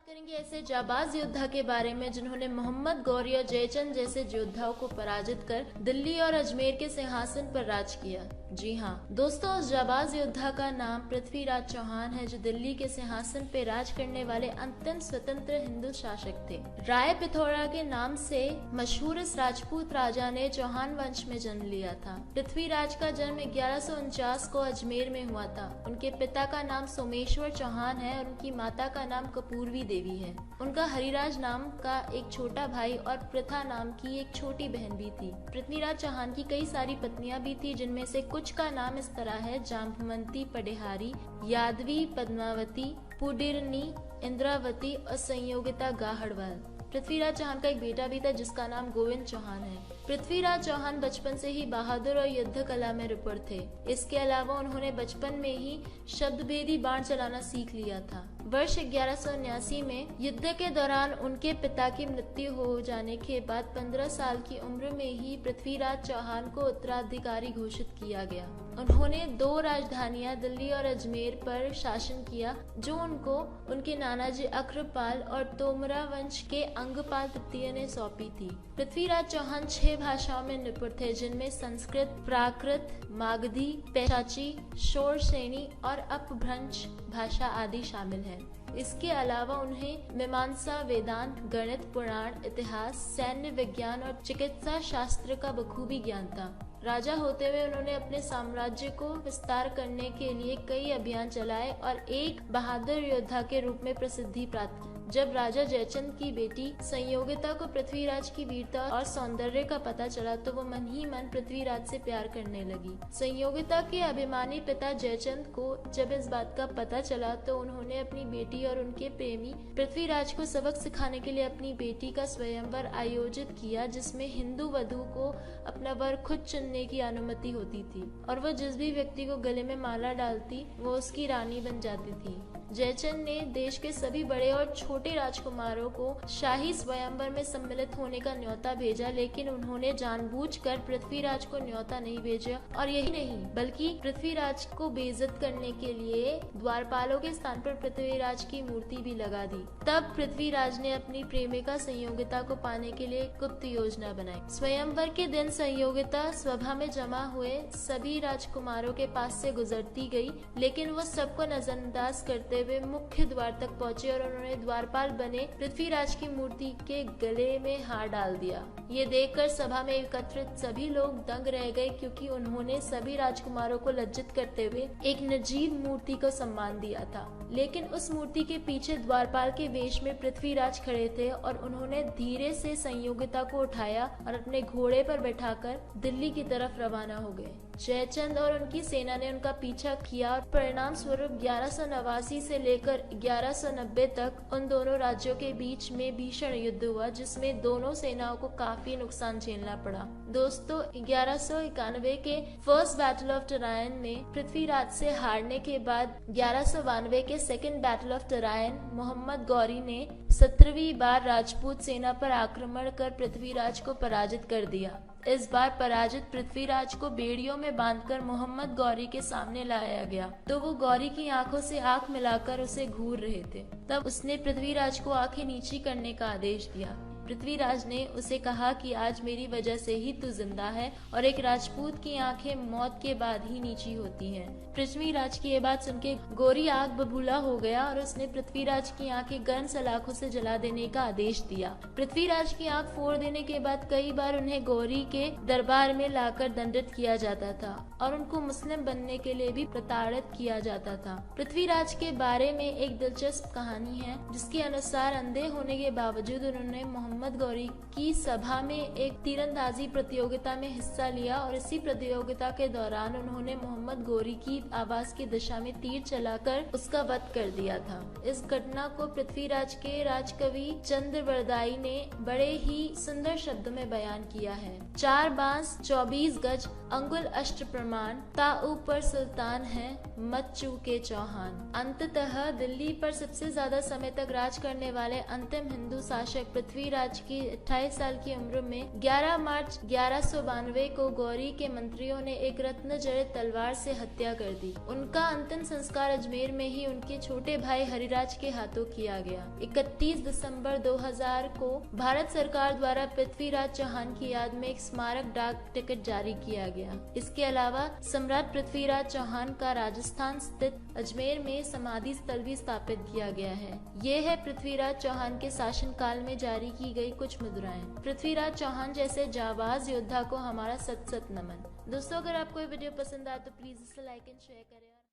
करेंगे ऐसे जाबाज योद्धा के बारे में जिन्होंने मोहम्मद गौरी और जयचंद जैसे योद्धाओं को पराजित कर दिल्ली और अजमेर के सिंहासन पर राज किया। जी हाँ दोस्तों, उस जाबाज योद्धा का नाम पृथ्वीराज चौहान है, जो दिल्ली के सिंहासन पर राज करने वाले अंतिम स्वतंत्र हिंदू शासक थे। राय पिथौरा के नाम से मशहूर इस राजपूत राजा ने चौहान वंश में जन्म लिया था। पृथ्वीराज का जन्म 1149 को अजमेर में हुआ था। उनके पिता का नाम सोमेश्वर चौहान है और उनकी माता का नाम कपूरवी देवी है। उनका हरिराज नाम का एक छोटा भाई और प्रथा नाम की एक छोटी बहन भी थी। पृथ्वीराज चौहान की कई सारी पत्नियां भी थी, जिनमें से कुछ का नाम इस तरह है: जाम्बवंती, पडेहारी, यादवी, पद्मावती, पुडिरनी, इंद्रावती और संयोगिता गाहड़वाल। पृथ्वीराज चौहान का एक बेटा भी था जिसका नाम गोविंद चौहान है। पृथ्वीराज चौहान बचपन से ही बहादुर और युद्ध कला में निपुण थे। इसके अलावा उन्होंने बचपन में ही शब्दभेदी बाण चलाना सीख लिया था। वर्ष 1179 में युद्ध के दौरान उनके पिता की मृत्यु हो जाने के बाद 15 साल की उम्र में ही पृथ्वीराज चौहान को उत्तराधिकारी घोषित किया गया। उन्होंने 2 राजधानियां दिल्ली और अजमेर पर शासन किया, जो उनको उनके नानाजी अक्रपाल और तोमरा वंश के अंगपाल तृतीय ने सौंपी थी। पृथ्वीराज चौहान 6 भाषाओं में निपुण थे, जिनमें संस्कृत, प्राकृत, मागधी, पैशाची, शोरसेनी और अपभ्रंश भाषा आदि शामिल है। इसके अलावा उन्हें मीमांसा, वेदांत, गणित, पुराण, इतिहास, सैन्य विज्ञान और चिकित्सा शास्त्र का बखूबी ज्ञान था। राजा होते हुए उन्होंने अपने साम्राज्य को विस्तार करने के लिए कई अभियान चलाए और एक बहादुर योद्धा के रूप में प्रसिद्धि प्राप्त की। जब राजा जयचंद की बेटी संयोगिता को पृथ्वीराज की वीरता और सौंदर्य का पता चला तो वो मन ही मन पृथ्वीराज से प्यार करने लगी। संयोगिता के अभिमानी पिता जयचंद को जब इस बात का पता चला तो उन्होंने अपनी बेटी और उनके प्रेमी पृथ्वीराज को सबक सिखाने के लिए अपनी बेटी का स्वयंवर आयोजित किया, जिसमें हिंदू वधू को अपना वर खुद चुनने की अनुमति होती थी और वह जिस भी व्यक्ति को गले में माला डालती वो उसकी रानी बन जाती थी। जयचंद ने देश के सभी बड़े और छोटे राजकुमारों को शाही स्वयंवर में सम्मिलित होने का न्योता भेजा, लेकिन उन्होंने जानबूझकर पृथ्वीराज को न्योता नहीं भेजा और यही नहीं बल्कि पृथ्वीराज को बेइज्जत करने के लिए द्वारपालों के स्थान पर पृथ्वीराज की मूर्ति भी लगा दी। तब पृथ्वीराज ने अपनी प्रेमिका संयोगिता को पाने के लिए गुप्त योजना बनाई। स्वयंवर के दिन संयोगिता सभा में जमा हुए सभी राजकुमारों के पास से गुजरती गई, लेकिन वो सबको नजरअंदाज करते वे मुख्य द्वार तक पहुंचे और उन्होंने द्वारपाल बने पृथ्वीराज की मूर्ति के गले में हार डाल दिया। ये देखकर सभा में एकत्रित सभी लोग दंग रह गए, क्योंकि उन्होंने सभी राजकुमारों को लज्जित करते हुए एक निर्जीव मूर्ति को सम्मान दिया था। लेकिन उस मूर्ति के पीछे द्वारपाल के वेश में पृथ्वीराज खड़े थे और उन्होंने धीरे से संयोगिता को उठाया और अपने घोड़े पर बैठाकर दिल्ली की तरफ रवाना हो गए। जयचंद और उनकी सेना ने उनका पीछा किया और परिणाम स्वरूप 1189 से लेकर 1190 तक उन दोनों राज्यों के बीच में भीषण युद्ध हुआ, जिसमें दोनों सेनाओं को काफी नुकसान झेलना पड़ा। दोस्तों, 1191 के फर्स्ट बैटल ऑफ टरायन में पृथ्वीराज से हारने के बाद 1192 के second battle of Tarain Mohammad Ghori ने 17वीं बार राजपूत सेना पर आक्रमण कर पृथ्वीराज को पराजित कर दिया। इस बार पराजित पृथ्वीराज को बेड़ियों में बांधकर मोहम्मद गौरी के सामने लाया गया, तो वो गौरी की आंखों से आंख मिलाकर उसे घूर रहे थे। तब उसने पृथ्वीराज को आंखें नीची करने का आदेश दिया। पृथ्वीराज ने उसे कहा कि आज मेरी वजह से ही तू जिंदा है और एक राजपूत की आंखें मौत के बाद ही नीची होती हैं। पृथ्वीराज की ये बात सुनके गौरी आग बबूला हो गया और उसने पृथ्वीराज की आंखें गर्म सलाखों से जला देने का आदेश दिया। पृथ्वीराज की आंख फोड़ देने के बाद कई बार उन्हें गौरी के दरबार में लाकर दंडित किया जाता था और उनको मुस्लिम बनने के लिए भी प्रताड़ित किया जाता था। पृथ्वीराज के बारे में एक दिलचस्प कहानी है, जिसके अनुसार अंधे होने के बावजूद उन्होंने मोहम्मद गौरी की सभा में एक तीरंदाजी प्रतियोगिता में हिस्सा लिया और इसी प्रतियोगिता के दौरान उन्होंने मोहम्मद गौरी की आवाज की दिशा में तीर चलाकर उसका वध कर दिया था। इस घटना को पृथ्वीराज के राजकवि चंद्रवरदाई ने बड़े ही सुंदर शब्दों में बयान किया है। 4 बांस 24 गज अंगुल अष्ट प्रमाण, ता ऊपर सुल्तान है मत चूके चौहान। अंततः दिल्ली पर सबसे ज्यादा समय तक राज करने वाले अंतिम हिंदू शासक पृथ्वीराज पृथ्वीराज की 28 साल की उम्र में 11 मार्च 1192 को गौरी के मंत्रियों ने एक रत्न जड़ित तलवार से हत्या कर दी। उनका अंतिम संस्कार अजमेर में ही उनके छोटे भाई हरिराज के हाथों किया गया। 31 दिसंबर 2000 को भारत सरकार द्वारा पृथ्वीराज चौहान की याद में एक स्मारक डाक टिकट जारी किया गया। इसके अलावा सम्राट पृथ्वीराज चौहान का राजस्थान स्थित अजमेर में समाधि स्थल भी स्थापित किया गया है। ये है पृथ्वीराज चौहान के शासन काल में जारी की गई कुछ मुद्राएं। पृथ्वीराज चौहान जैसे जाबाज योद्धा को हमारा सत सत नमन। दोस्तों, अगर आपको ये वीडियो पसंद आए तो प्लीज इसे लाइक एंड शेयर करें।